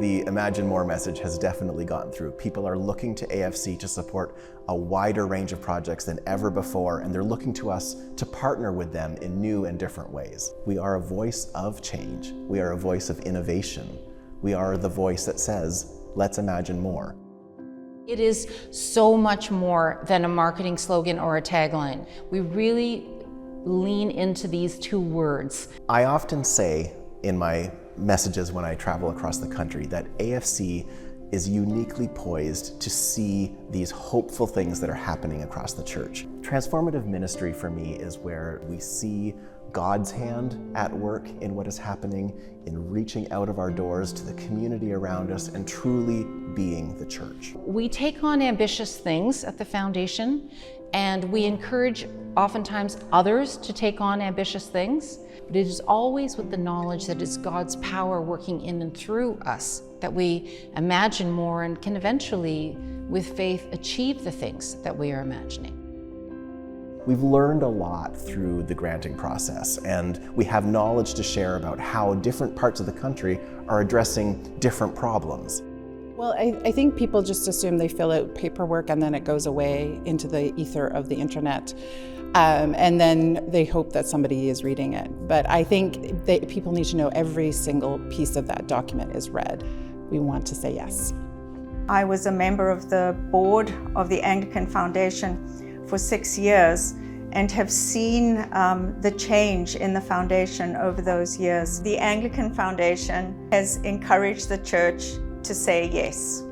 the Imagine More message has definitely gotten through. People are looking to AFC to support a wider range of projects than ever before, and they're looking to us to partner with them in new and different ways. We are a voice of change. We are a voice of innovation. We are the voice that says, let's imagine more. It is so much more than a marketing slogan or a tagline. We really lean into these two words. I often say in my messages when I travel across the country that AFC is uniquely poised to see these hopeful things that are happening across the church. Transformative ministry for me is where we see God's hand at work in what is happening, in reaching out of our doors to the community around us and truly being the church. We take on ambitious things at the foundation, and we encourage oftentimes others to take on ambitious things, but it is always with the knowledge that it's God's power working in and through us that we imagine more and can eventually, with faith, achieve the things that we are imagining. We've learned a lot through the granting process, and we have knowledge to share about how different parts of the country are addressing different problems. Well, I think people just assume they fill out paperwork and then it goes away into the ether of the internet. And then they hope that somebody is reading it. But I think that people need to know every single piece of that document is read. We want to say yes. I was a member of the board of the Anglican Foundation for 6 years and have seen the change in the foundation over those years. The Anglican Foundation has encouraged the church to say yes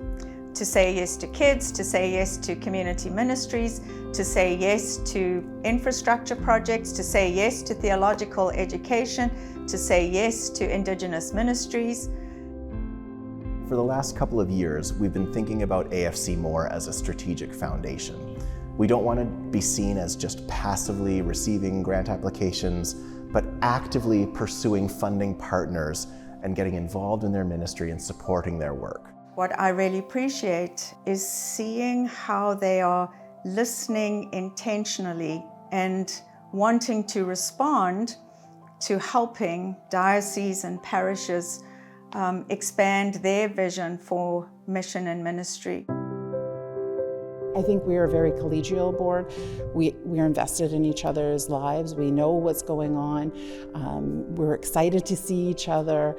to kids, to say yes to community ministries, to say yes to infrastructure projects, to say yes to theological education, to say yes to Indigenous ministries. For the last couple of years, we've been thinking about AFC more as a strategic foundation. We don't want to be seen as just passively receiving grant applications, but actively pursuing funding partners and getting involved in their ministry and supporting their work. What I really appreciate is seeing how they are listening intentionally and wanting to respond to helping dioceses and parishes expand their vision for mission and ministry. I think we are a very collegial board. We are invested in each other's lives. We know what's going on. We're excited to see each other,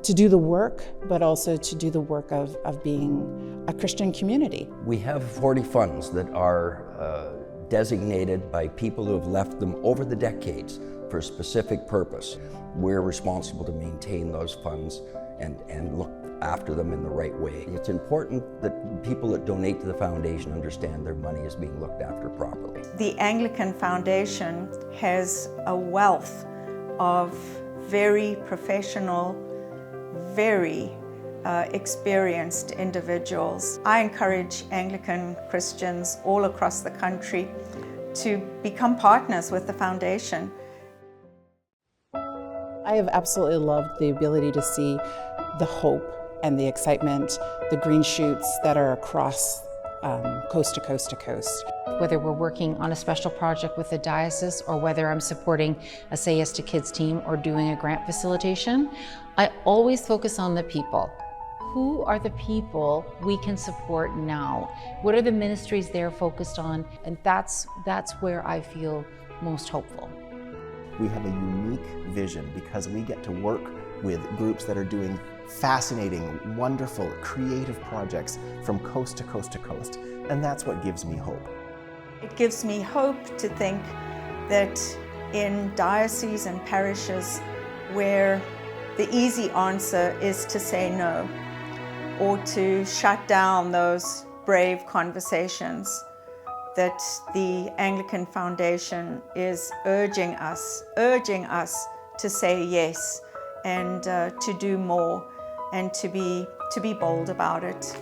to do the work, but also to do the work of being a Christian community. We have 40 funds that are designated by people who have left them over the decades for a specific purpose. We're responsible to maintain those funds and look after them in the right way. It's important that people that donate to the foundation understand their money is being looked after properly. The Anglican Foundation has a wealth of very professional, very experienced individuals. I encourage Anglican Christians all across the country to become partners with the foundation. I have absolutely loved the ability to see the hope and the excitement, the green shoots that are across coast to coast to coast. Whether we're working on a special project with the diocese or whether I'm supporting a Say Yes to Kids team or doing a grant facilitation, I always focus on the people. Who are the people we can support now? What are the ministries they're focused on? And that's where I feel most hopeful. We have a unique vision because we get to work with groups that are doing fascinating, wonderful, creative projects from coast to coast to coast. And that's what gives me hope. It gives me hope to think that in dioceses and parishes where the easy answer is to say no or to shut down those brave conversations, that the Anglican Foundation is urging us to say yes and to do more and to be bold about it.